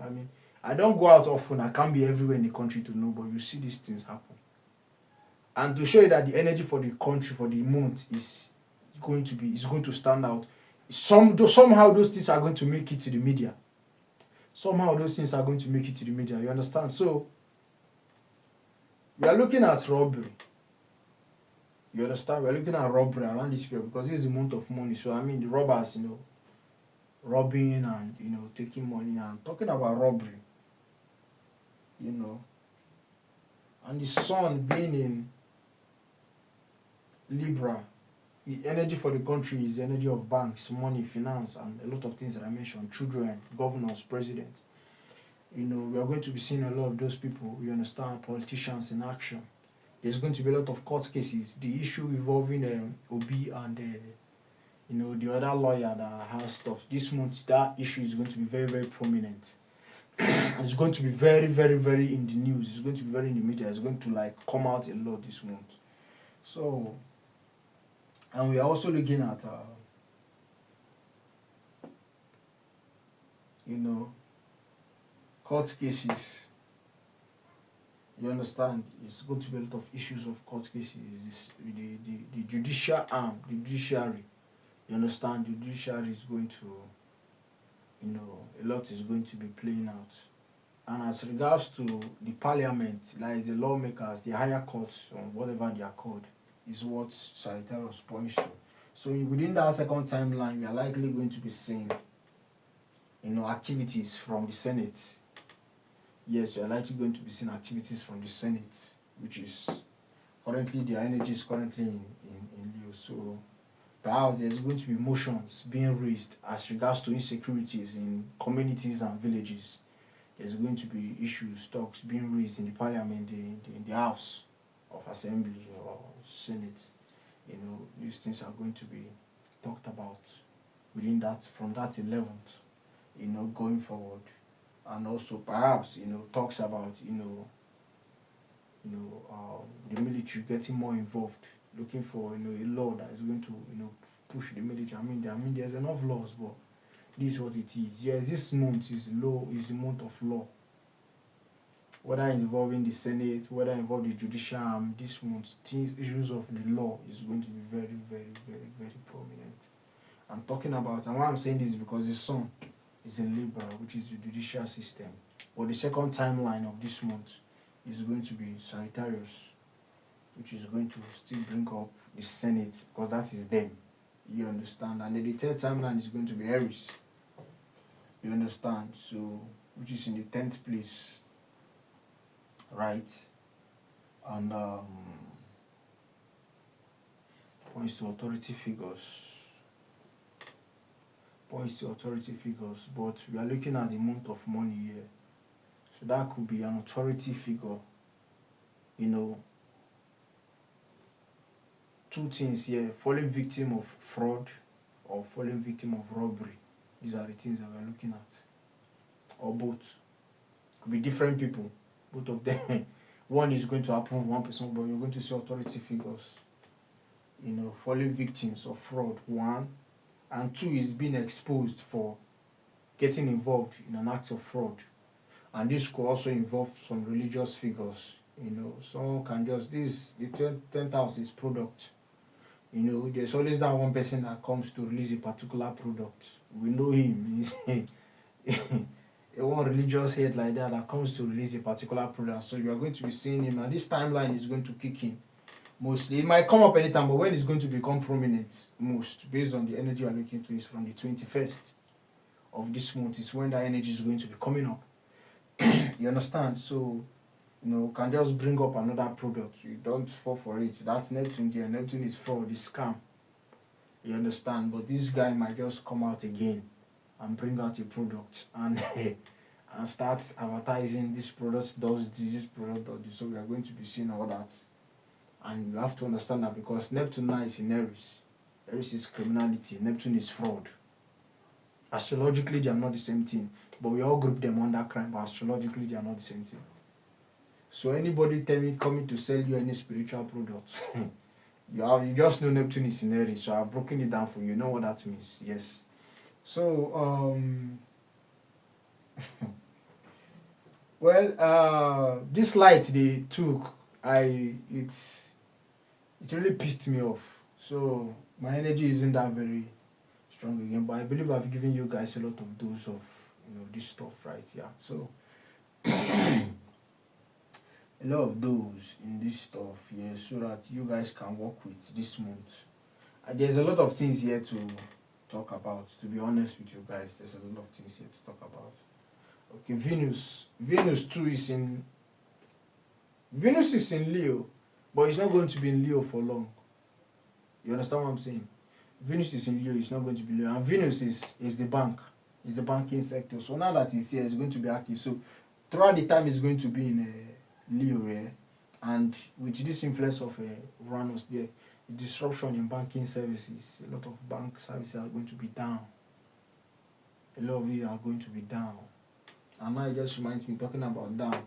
I mean, I don't go out often. I can't be everywhere in the country to know, but you see these things happen. And to show you that the energy for the country, for the month, is going to stand out. Somehow those things are going to make it to the media. Somehow those things are going to make it to the media. You understand? So, we are looking at robbery. You understand? We're looking at robbery around this period because this is the month of money. So, I mean, the robbers, robbing and, taking money and talking about robbery, And the sun being in Libra, the energy for the country is the energy of banks, money, finance, and a lot of things that I mentioned, children, governors, president. We are going to be seeing a lot of those people, you understand, politicians in action. There's going to be a lot of court cases. The issue involving Obi and the other lawyer that has stuff. This month, that issue is going to be very, very prominent. It's going to be very, very, very in the news. It's going to be very in the media. It's going to come out a lot this month. So, and we are also looking at court cases. You understand? It's going to be a lot of issues of court cases. The judicial arm, the judiciary. You understand? The judiciary is going to, a lot is going to be playing out. And as regards to the parliament, like the lawmakers, the higher courts, or whatever they are called, is what Sagittarius points to. So within that second timeline, we are likely going to be seeing, activities from the Senate. Yes, we are likely going to be seeing activities from the Senate, which is currently, their energy is currently in Leo. So perhaps there's going to be motions being raised as regards to insecurities in communities and villages. There's going to be issues, talks being raised in the parliament, in the House of Assembly or Senate. These things are going to be talked about within that, from that 11th, going forward. And also perhaps, talks about, the military getting more involved, looking for, a law that is going to, push the military. I mean, there's enough laws, but this is what it is. Yes, this month is the month of law. Whether involving the Senate, whether involving the judicial arm, this month, issues of the law is going to be very, very, very, very prominent. I'm talking about, and why I'm saying this is because the sun is in Libra, which is the judicial system. But the second timeline of this month is going to be Sagittarius, which is going to still bring up the Senate, because that is them. You understand? And then the third timeline is going to be Aries. You understand? So, which is in the 10th place. Right? And points to authority figures. But we are looking at the month of money here. So that could be an authority figure, two things here: falling victim of fraud or falling victim of robbery. These are the things that we're looking at, or both. Could be different people, both of them. One is going to happen with one person, but you're going to see authority figures, falling victims of fraud, one, and two is being exposed for getting involved in an act of fraud. And this could also involve some religious figures. Someone can just, the 10th house is product. There's always that one person that comes to release a particular product. We know him. He's a one religious head like that comes to release a particular product. So you are going to be seeing him, and this timeline is going to kick in. Mostly, it might come up anytime, but when it's going to become prominent most, based on the energy you're looking to, is from the 21st of this month. Is when that energy is going to be coming up. You understand? So, can just bring up another product. You don't fall for it. That's Neptune there. Neptune is fraud, the scam. You understand? But this guy might just come out again and bring out a product and and start advertising this product does this product does this. So we are going to be seeing all that. And you have to understand that because Neptune now is in Aries. Aries is criminality. Neptune is fraud. Astrologically, they are not the same thing. But we all group them under crime, but astrologically, they are not the same thing. So anybody coming to sell you any spiritual products, you just know Neptune is in Aries. So I've broken it down for you. You know what that means. Yes. So, this light they took, it really pissed me off. So my energy isn't that very strong again, but I believe I've given you guys a lot of dose of this stuff, right? Yeah. So a lot of those in this stuff, yeah, so that you guys can work with this month. There's a lot of things here to talk about. To be honest with you guys, there's a lot of things here to talk about. Okay, Venus too is in Leo, but it's not going to be in Leo for long. You understand what I'm saying? Venus is in Leo, it's not going to be Leo, and Venus is the bank, is the banking sector. So now that it's here, it's going to be active. So throughout the time, it's going to be in Leo, yeah? And with this influence of Uranus there, the disruption in banking services, a lot of bank services are going to be down. A lot of you are going to be down. And now it just reminds me, talking about down,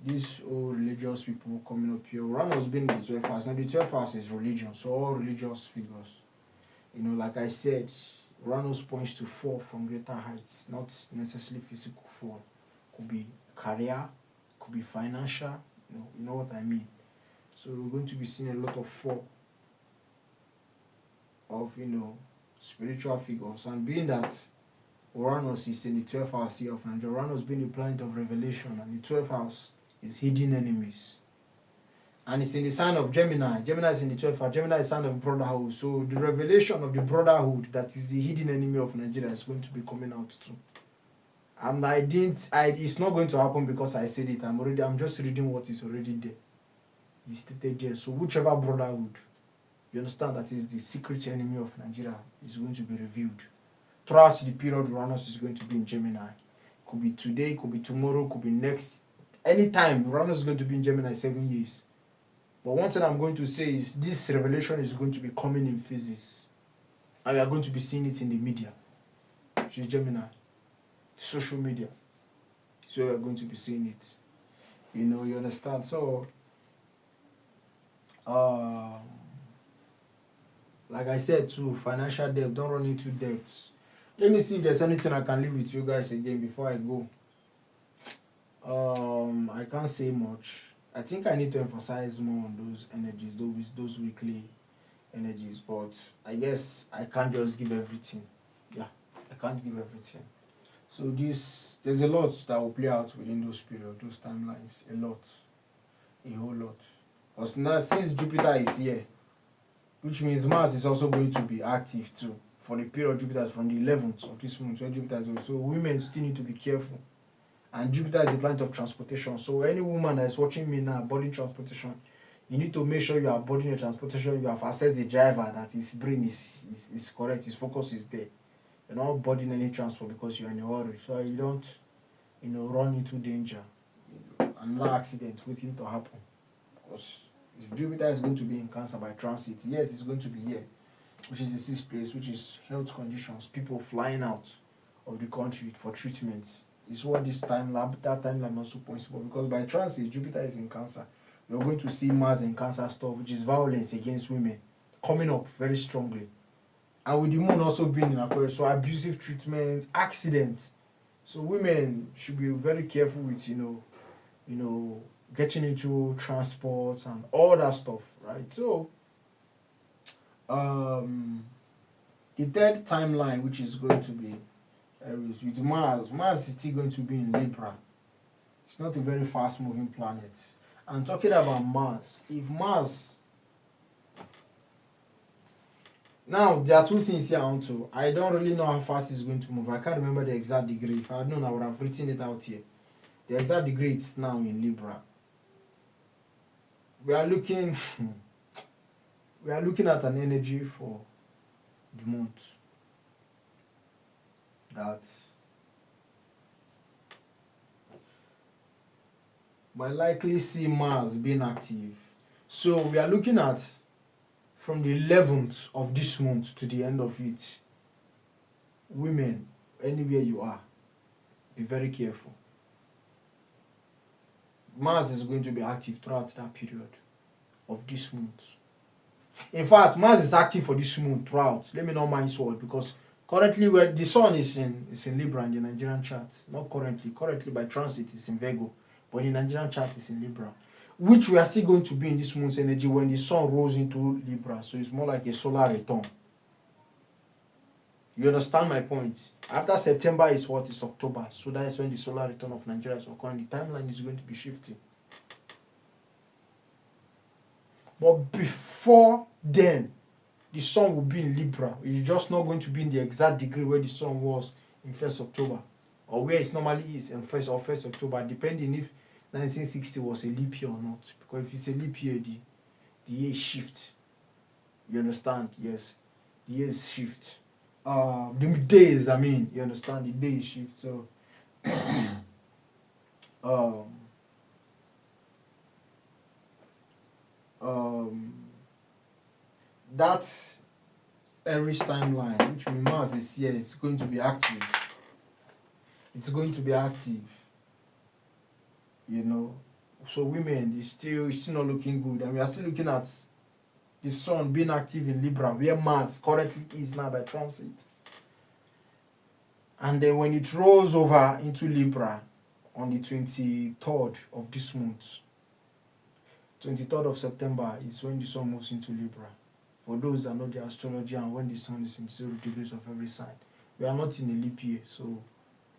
these old religious people coming up here. Uranus being the 12th house. Now the 12th house is religion, so all religious figures. Like I said, Uranus points to fall from greater heights, not necessarily physical fall. Could be career, could be financial, you know what I mean. So we're going to be seeing a lot of fall of, spiritual figures. And being that Uranus is in the 12th house here of Nigeria, Uranus being the planet of revelation, and the 12th house is hidden enemies. And it's in the sign of Gemini. Gemini is in the 12th house. Gemini is the sign of brotherhood. So the revelation of the brotherhood, that is the hidden enemy of Nigeria, is going to be coming out too. And it's not going to happen because I said it. I'm just reading what is already there. It's stated there. So whichever brotherhood, you understand, that is the secret enemy of Nigeria, is going to be revealed. Throughout the period, Uranus is going to be in Gemini. Could be today, could be tomorrow, could be next. Anytime, Uranus is going to be in Gemini 7 years. But one thing I'm going to say is this revelation is going to be coming in phases. And we are going to be seeing it in the media, which is Gemini. Social media. So we are going to be seeing it. You understand? So, like I said too, financial debt, don't run into debt. Let me see if there's anything I can leave with you guys again before I go. I can't say much. I think I need to emphasize more on those energies, those weekly energies, but I guess I can't just give everything. Yeah, I can't give everything. So there's a lot that will play out within those periods, those timelines. A whole lot. Because now, since Jupiter is here, which means Mars is also going to be active too. For the period Jupiter is from the 11th of this month, where Jupiter is. So women still need to be careful. And Jupiter is the planet of transportation. So any woman that is watching me now, boarding transportation, you need to make sure you are boarding a transportation, you have accessed a driver, that his brain is correct, his focus is there. You're not boarding any transport because you're in a hurry. So you don't, run into danger. Another accident waiting to happen. Because If Jupiter is going to be in Cancer by transit, yes, it's going to be here, which is the sixth place, which is health conditions, people flying out of the country for treatment. Is what this that timeline also points to, because by transit, Jupiter is in Cancer. You're going to see Mars in Cancer stuff, which is violence against women, coming up very strongly. And with the moon also being in Aquarius, so abusive treatment, accidents. So women should be very careful with, getting into transport and all that stuff, right? So, the third timeline, which is going to be Aries with Mars. Mars is still going to be in Libra. It's not a very fast-moving planet. And talking about Mars, if Mars, now there are two things here onto. I don't really know how fast it's going to move. I can't remember the exact degree. If I had known, I would have written it out here. The exact degree it's now in Libra. We are looking at an energy for the month that might likely see Mars being active. So we are looking at from the 11th of this month to the end of it. Women, anywhere you are, be very careful. Mars is going to be active throughout that period of this month. In fact, Mars is active for this month throughout. Let me not mind sword, because currently where the Sun is in Libra in the Nigerian chart. Not currently. Currently by transit is in Virgo. But in the Nigerian chart is in Libra. Which we are still going to be in this month's energy when the Sun rolls into Libra. So it's more like a solar return. You understand my point? After September is what? Is October. So that is when the solar return of Nigeria is occurring. The timeline is going to be shifting. But before then, the Sun will be in Libra. It's just not going to be in the exact degree where the Sun was in 1st October. Or where it normally is in 1st October, depending if 1960 was a leap year or not. Because if it's a leap year, the years shift. You understand? Yes. The years shift. The days, you understand? The days shift. So, that Aries timeline, which means Mars this year, is going to be active. It's going to be active. So women, it's still not looking good, and we are still looking at the Sun being active in Libra, where Mars currently is now by transit. And then when it rolls over into Libra on the 23rd of this month, 23rd of September is when the Sun moves into Libra. For those that know the astrology and when the Sun is in 0 degrees of every sign. We are not in a leap year, so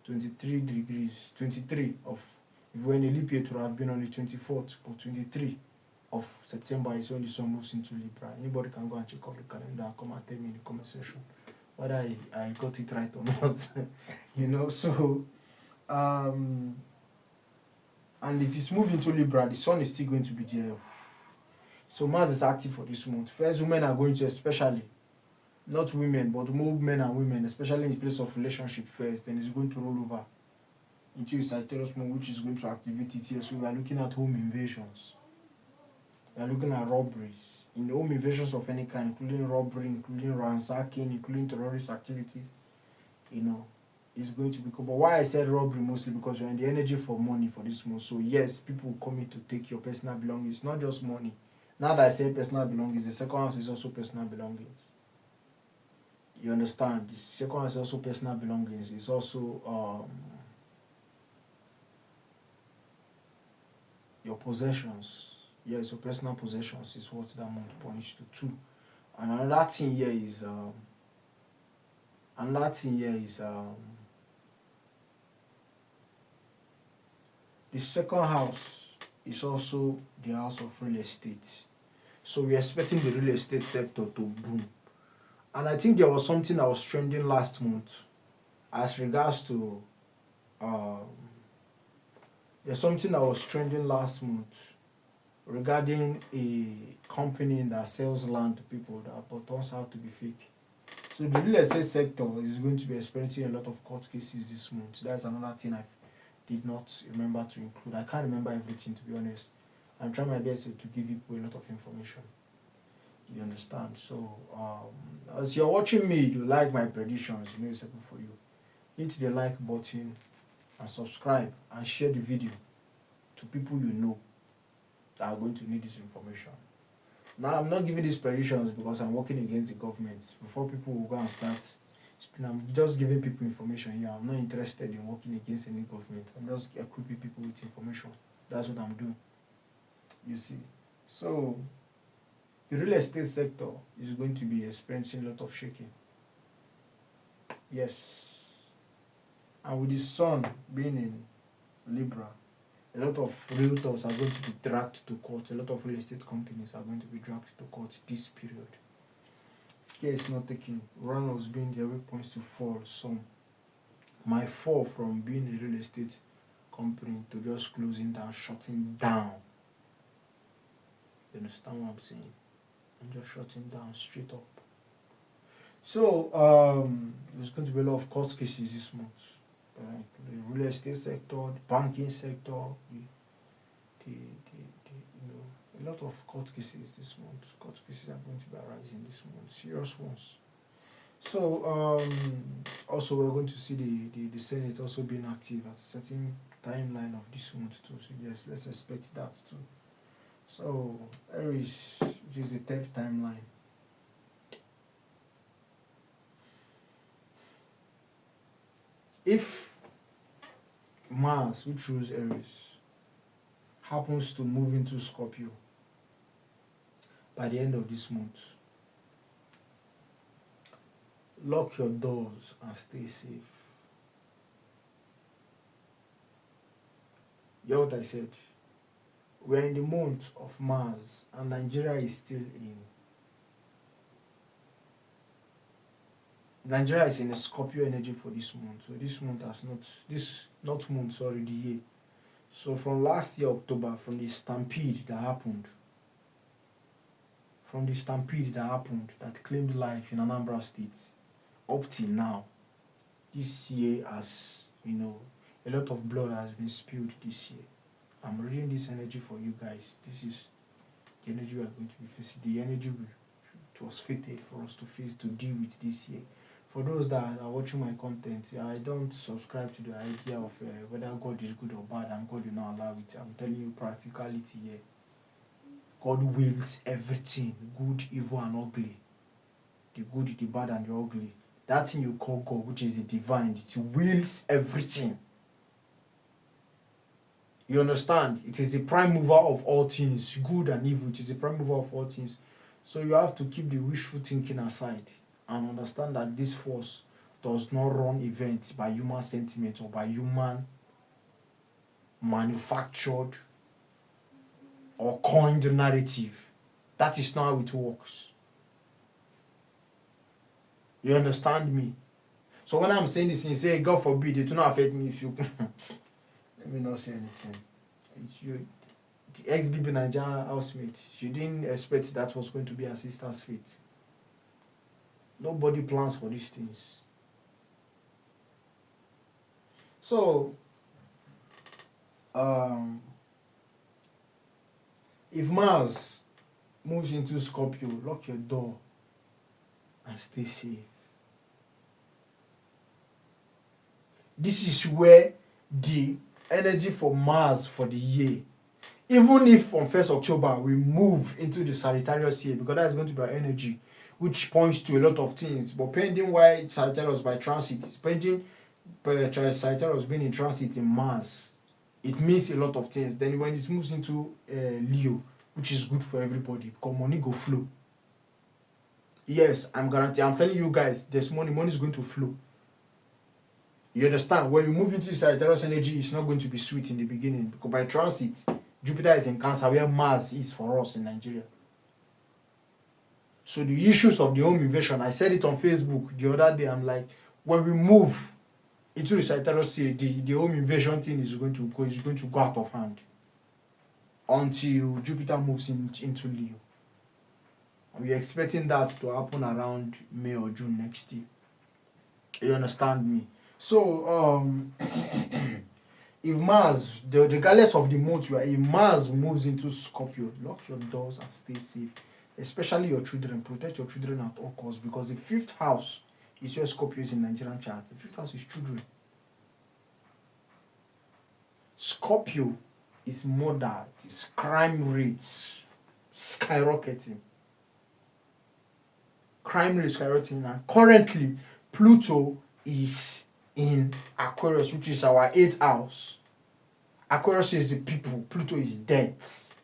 23 degrees, 23 of, if we're in a leap year, it would have been on the 24th, but 23 of September is when the Sun moves into Libra. Anybody can go and check out the calendar and come and tell me in the comment section whether I got it right or not. So, and if it's moving to Libra, the Sun is still going to be there. So Mars is active for this month. First, women are going to, especially, not women, but more men and women, especially in the place of relationship first, then it's going to roll over into a Sagittarius moon, which is going to activate it here. So we are looking at home invasions. We are looking at robberies. In the home invasions of any kind, including robbery, including ransacking, including terrorist activities, it's going to be cool. But why I said robbery mostly because you're in the energy for money for this month. So yes, people will come in to take your personal belongings, not just money. Now that I say personal belongings, the second house is also personal belongings. You understand? The second house is also personal belongings. It's also your possessions. Yes, your personal possessions is what that month points to too. And another thing here is the second house is also the house of real estate. So we're expecting the real estate sector to boom. And I think there was something that was trending last month as regards to there's something that was trending last month regarding a company that sells land to people but turns out to be fake. So the real estate sector is going to be experiencing a lot of court cases this month. That's another thing I did not remember to include. I can't remember everything, to be honest. I'm trying my best to give people a lot of information. You understand? So, as you're watching me, you like my predictions, you know it's simple for you. Hit the like button and subscribe and share the video to people you know that are going to need this information. Now, I'm not giving these predictions because I'm working against the government. Before people will go and start, I'm just giving people information here. I'm not interested in working against any government. I'm just equipping people with information. That's what I'm doing. You see. So, the real estate sector is going to be experiencing a lot of shaking. Yes. And with the sun being in Libra, a lot of realtors are going to be dragged to court. A lot of real estate companies are going to be dragged to court this period. If care is not taken, run was being there, every points to fall. Some might fall from being a real estate company to just closing down, shutting down. You understand what I'm saying? And just shutting down straight up. So there's going to be a lot of court cases this month. Like the real estate sector, the banking sector, a lot of court cases this month. Court cases are going to be arising this month, serious ones. So also we're going to see the Senate also being active at a certain timeline of this month too. So yes, let's expect that too. So Aries, which is the third timeline. If Mars, which rules Aries, happens to move into Scorpio by the end of this month, lock your doors and stay safe. You know what I said? We're in the month of Mars and Nigeria is still in. Nigeria is in a Scorpio energy for this month. So this month has the year. So from last year, October, from the stampede that happened that claimed life in Anambra State, up till now, this year has, a lot of blood has been spilled this year. I'm reading this energy for you guys. This is the energy we are going to be facing. The energy it was fated for us to face, to deal with this year. For those that are watching my content, I don't subscribe to the idea of whether God is good or bad and God will not allow it. I'm telling you practicality here. God wills everything, good, evil, and ugly. The good, the bad, and the ugly. That thing you call God, which is the divine, it wills everything. You understand? It is the prime mover of all things, good and evil. It is the prime mover of all things. So you have to keep the wishful thinking aside and understand that this force does not run events by human sentiment or by human manufactured or coined narrative. That is not how it works. You understand me? So when I'm saying this, you say, God forbid, it will not affect me if you... Let me not say anything. It's you. The ex-BB Nigeria housemate, she didn't expect that was going to be her sister's fate. Nobody plans for these things. So, if Mars moves into Scorpio, lock your door and stay safe. This is where the energy for Mars for the year, even if on 1st October we move into the Sagittarius year, because that is going to be our energy, which points to a lot of things. But pending why Sagittarius by transit, pending Sagittarius being in transit in Mars, it means a lot of things. Then when it moves into Leo, which is good for everybody, because money go flow. Yes, I'm telling you guys, there's money is going to flow. You understand? When we move into Sagittarius energy, it's not going to be sweet in the beginning, because by transit, Jupiter is in Cancer, where Mars is for us in Nigeria. So the issues of the home invasion, I said it on Facebook the other day. I'm like, when we move into the Sagittarius, the home invasion thing is going to go out of hand until Jupiter moves into Leo. And we're expecting that to happen around May or June next year. You understand me? So if Mars, regardless of the month you are in, Mars moves into Scorpio, lock your doors and stay safe. Especially your children. Protect your children at all costs, because the fifth house is where Scorpio is in Nigerian chart. The fifth house is children. Scorpio is murder, it is crime rates skyrocketing. Crime rate skyrocketing, and currently Pluto is in Aquarius, which is our 8th house. Aquarius is the people, Pluto is death.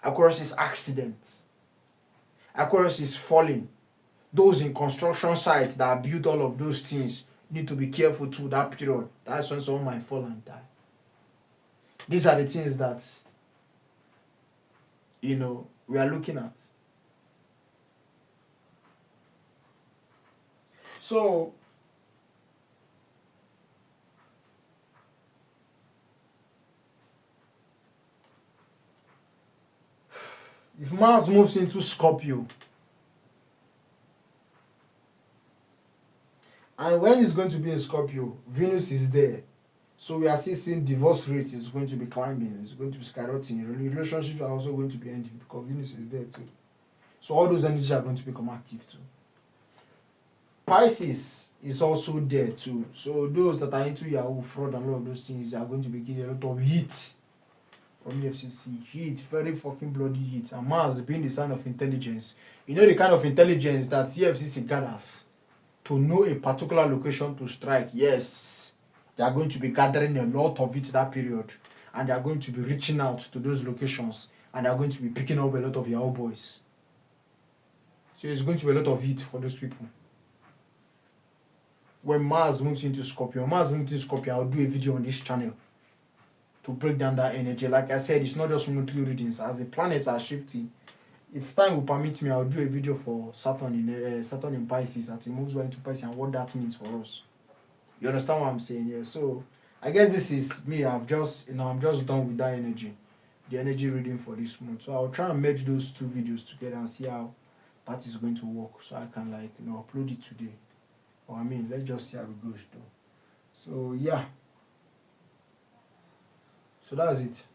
Aquarius is accident. Aquarius is falling. Those in construction sites that build all of those things need to be careful too that period. That's when someone might fall and die. These are the things that, we are looking at. So, if Mars moves into Scorpio, and when it's going to be in Scorpio, Venus is there. So we are still seeing divorce rate is going to be climbing, it's going to be skyrocketing. Relationships are also going to be ending because Venus is there too. So all those energies are going to become active too. Pisces is also there too. So those that are into Yahoo, fraud and all of those things are going to be getting a lot of heat from the FCC. Heat, very fucking bloody heat. And Mars being the sign of intelligence. You know the kind of intelligence that EFCC gathers to know a particular location to strike. Yes, they are going to be gathering a lot of it that period. And they are going to be reaching out to those locations. And they are going to be picking up a lot of Yahoo boys. So it's going to be a lot of heat for those people. When Mars moves into Scorpio, I'll do a video on this channel to break down that energy. Like I said, it's not just monthly readings. As the planets are shifting, if time will permit me, I'll do a video for Saturn in Pisces, that it moves right into Pisces and what that means for us. You understand what I'm saying? Yeah. So I guess this is me. I'm just done with that energy, the energy reading for this month. So I'll try and merge those two videos together and see how that is going to work. So I can upload it today. Or let's just see how it goes though. So yeah. So that's it.